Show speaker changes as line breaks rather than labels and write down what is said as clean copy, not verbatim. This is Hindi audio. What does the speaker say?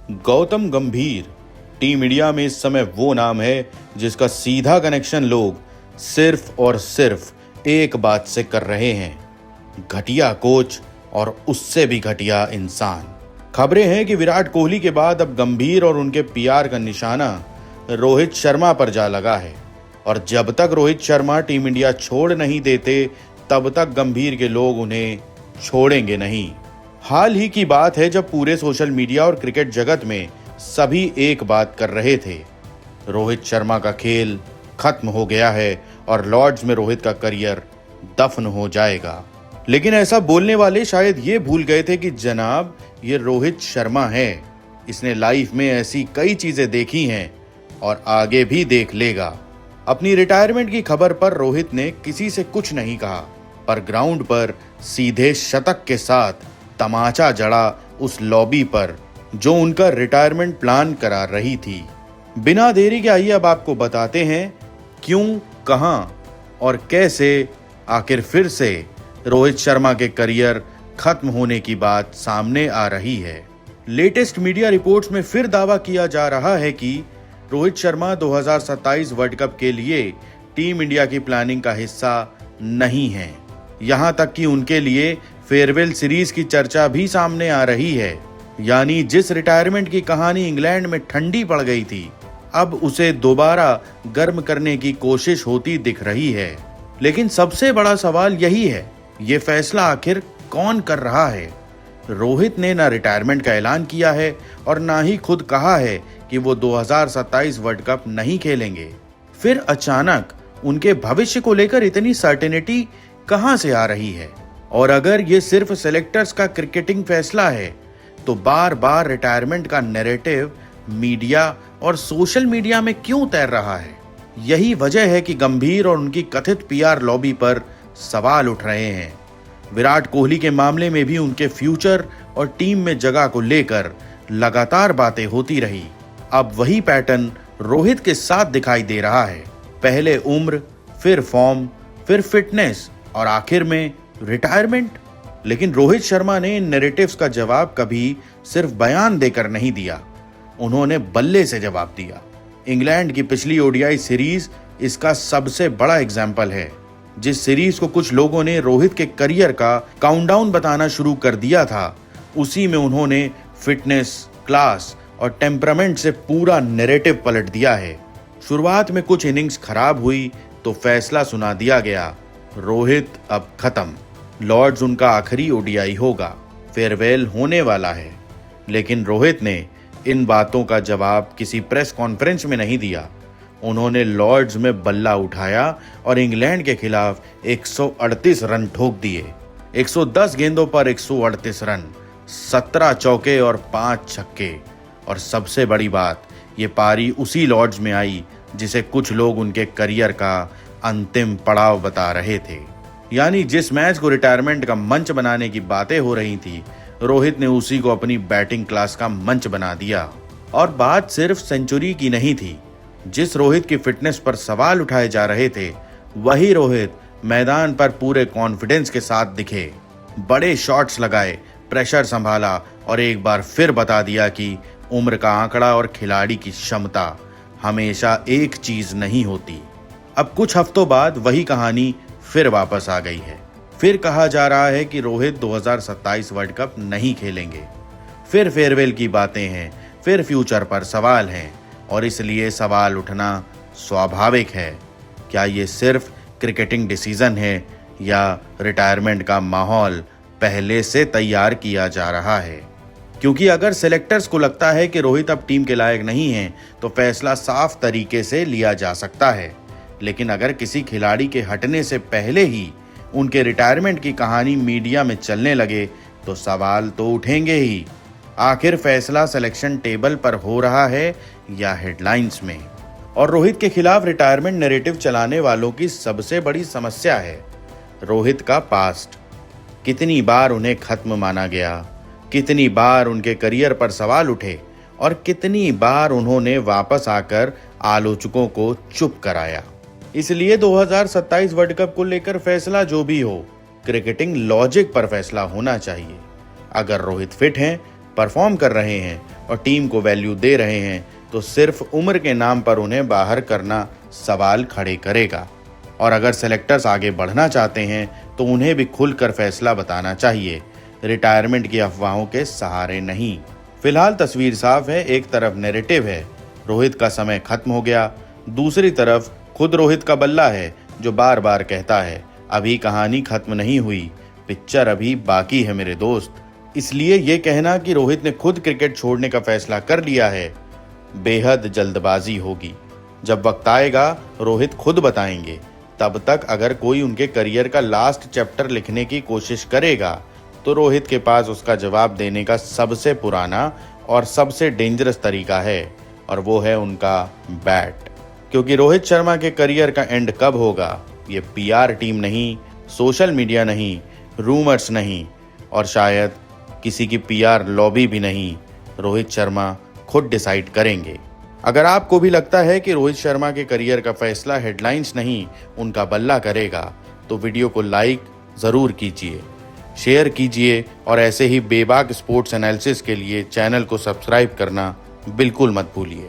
गौतम गंभीर टीम इंडिया में इस समय वो नाम है जिसका सीधा कनेक्शन लोग सिर्फ और सिर्फ एक बात से कर रहे हैं, घटिया कोच और उससे भी घटिया इंसान। खबरें हैं कि विराट कोहली के बाद अब गंभीर और उनके पीआर का निशाना रोहित शर्मा पर जा लगा है और जब तक रोहित शर्मा टीम इंडिया छोड़ नहीं देते तब तक गंभीर के लोग उन्हें छोड़ेंगे नहीं। हाल ही की बात है जब पूरे सोशल मीडिया और क्रिकेट जगत में सभी एक बात कर रहे थे, रोहित शर्मा का खेल खत्म हो गया है और लॉर्ड्स में रोहित का करियर दफन हो जाएगा। लेकिन ऐसा बोलने वाले शायद ये भूल गए थे कि जनाब ये रोहित शर्मा है, इसने लाइफ में ऐसी कई चीजें देखी हैं और आगे भी देख लेगा। अपनी रिटायरमेंट की खबर पर रोहित ने किसी से कुछ नहीं कहा, पर ग्राउंड पर सीधे शतक के साथ तमाचा जड़ा उस लॉबी पर जो उनका रिटायरमेंट प्लान करा रही थी। बिना देरी के आइए अब आपको बताते हैं क्यों, कहां और कैसे आखिर फिर से रोहित शर्मा के करियर खत्म होने की बात सामने आ रही है। लेटेस्ट मीडिया रिपोर्ट्स में फिर दावा किया जा रहा है कि रोहित शर्मा 2027 वर्ल्ड कप के लिए टीम इंडिया की प्लानिंग का हिस्सा नहीं है। यहां तक कि उनके लिए फेयरवेल सीरीज की चर्चा भी सामने आ रही है। यानी जिस रिटायरमेंट की कहानी इंग्लैंड में ठंडी पड़ गई थी, अब उसे दोबारा गर्म करने की कोशिश होती दिख रही है। लेकिन सबसे बड़ा सवाल यही है, ये फैसला आखिर कौन कर रहा है? रोहित ने ना रिटायरमेंट का ऐलान किया है और ना ही खुद कहा है कि वो 2027 वर्ल्ड कप नहीं खेलेंगे। फिर अचानक उनके भविष्य को लेकर इतनी सर्टेनिटी कहां से आ रही है? और अगर ये सिर्फ सेलेक्टर्स का क्रिकेटिंग फैसला है तो बार बार रिटायरमेंट का नैरेटिव मीडिया और सोशल मीडिया में क्यों तैर रहा है? यही वजह है कि गंभीर और उनकी कथित पीआर लॉबी पर सवाल उठ रहे हैं। विराट कोहली के मामले में भी उनके फ्यूचर और टीम में जगह को लेकर लगातार बातें होती रही। अब वही पैटर्न रोहित के साथ दिखाई दे रहा है। पहले उम्र, फिर फॉर्म, फिर फिटनेस और आखिर में रिटायरमेंट। लेकिन रोहित शर्मा ने इन नैरेटिव्स का जवाब कभी सिर्फ बयान देकर नहीं दिया, उन्होंने बल्ले से जवाब दिया। इंग्लैंड की पिछली ओडीआई सीरीज इसका सबसे बड़ा एग्जाम्पल है। जिस सीरीज को कुछ लोगों ने रोहित के करियर का काउंटडाउन बताना शुरू कर दिया था, उसी में उन्होंने फिटनेस, क्लास और टेम्परामेंट से पूरा नैरेटिव पलट दिया है। शुरुआत में कुछ इनिंग्स खराब हुई तो फैसला सुना दिया गया, रोहित अब खत्म, लॉर्ड्स उनका आखिरी ओडीआई होगा, फेयरवेल होने वाला है। लेकिन रोहित ने इन बातों का जवाब किसी प्रेस कॉन्फ्रेंस में नहीं दिया। उन्होंने लॉर्ड्स में बल्ला उठाया और इंग्लैंड के खिलाफ 138 रन ठोक दिए। 110 गेंदों पर 138 रन, 17 चौके और 5 छक्के। और सबसे बड़ी बात, ये पारी उसी लॉर्ड्स में आई जिसे कुछ लोग उनके करियर का अंतिम पड़ाव बता रहे थे। यानी जिस मैच को रिटायरमेंट का मंच बनाने की बातें हो रही थी, रोहित ने उसी को अपनी बैटिंग क्लास का मंच बना दिया। और बात सिर्फ सेंचुरी की नहीं थी। जिस रोहित की फिटनेस पर सवाल उठाए जा रहे थे, वही रोहित मैदान पर पूरे कॉन्फिडेंस के साथ दिखे, बड़े शॉट्स लगाए, प्रेशर संभाला और एक बार फिर बता दिया कि उम्र का आंकड़ा और खिलाड़ी की क्षमता हमेशा एक चीज नहीं होती। अब कुछ हफ्तों बाद वही कहानी फिर वापस आ गई है। फिर कहा जा रहा है कि रोहित 2027 वर्ल्ड कप नहीं खेलेंगे। फिर फेयरवेल की बातें हैं, फिर फ्यूचर पर सवाल हैं और इसलिए सवाल उठना स्वाभाविक है। क्या ये सिर्फ क्रिकेटिंग डिसीजन है या रिटायरमेंट का माहौल पहले से तैयार किया जा रहा है? क्योंकि अगर सेलेक्टर्स को लगता है कि रोहित अब टीम के लायक नहीं है तो फैसला साफ तरीके से लिया जा सकता है। लेकिन अगर किसी खिलाड़ी के हटने से पहले ही उनके रिटायरमेंट की कहानी मीडिया में चलने लगे तो सवाल तो उठेंगे ही। आखिर फैसला सिलेक्शन टेबल पर हो रहा है या हेडलाइंस में? और रोहित के खिलाफ रिटायरमेंट नैरेटिव चलाने वालों की सबसे बड़ी समस्या है रोहित का पास्ट। कितनी बार उन्हें खत्म माना गया, कितनी बार उनके करियर पर सवाल उठे और कितनी बार उन्होंने वापस आकर आलोचकों को चुप कराया। इसलिए 2027 वर्ल्ड कप को लेकर फैसला जो भी हो, क्रिकेटिंग लॉजिक पर फैसला होना चाहिए। अगर रोहित फिट हैं, परफॉर्म कर रहे हैं और टीम को वैल्यू दे रहे हैं तो सिर्फ उम्र के नाम पर उन्हें बाहर करना सवाल खड़े करेगा। और अगर सेलेक्टर्स आगे बढ़ना चाहते हैं तो उन्हें भी खुलकर फैसला बताना चाहिए, रिटायरमेंट की अफवाहों के सहारे नहीं। फिलहाल तस्वीर साफ है, एक तरफ नैरेटिव है रोहित का समय खत्म हो गया, दूसरी तरफ खुद रोहित का बल्ला है जो बार बार कहता है अभी कहानी खत्म नहीं हुई, पिक्चर अभी बाकी है मेरे दोस्त। इसलिए ये कहना कि रोहित ने खुद क्रिकेट छोड़ने का फैसला कर लिया है बेहद जल्दबाजी होगी। जब वक्त आएगा रोहित खुद बताएंगे। तब तक अगर कोई उनके करियर का लास्ट चैप्टर लिखने की कोशिश करेगा तो रोहित के पास उसका जवाब देने का सबसे पुराना और सबसे डेंजरस तरीका है, और वो है उनका बैट। क्योंकि रोहित शर्मा के करियर का एंड कब होगा ये पीआर टीम नहीं, सोशल मीडिया नहीं, रूमर्स नहीं, और शायद किसी की पीआर लॉबी भी नहीं, रोहित शर्मा खुद डिसाइड करेंगे। अगर आपको भी लगता है कि रोहित शर्मा के करियर का फैसला हेडलाइंस नहीं उनका बल्ला करेगा तो वीडियो को लाइक ज़रूर कीजिए, शेयर कीजिए और ऐसे ही बेबाक स्पोर्ट्स एनालिसिस के लिए चैनल को सब्सक्राइब करना बिल्कुल मत भूलिए।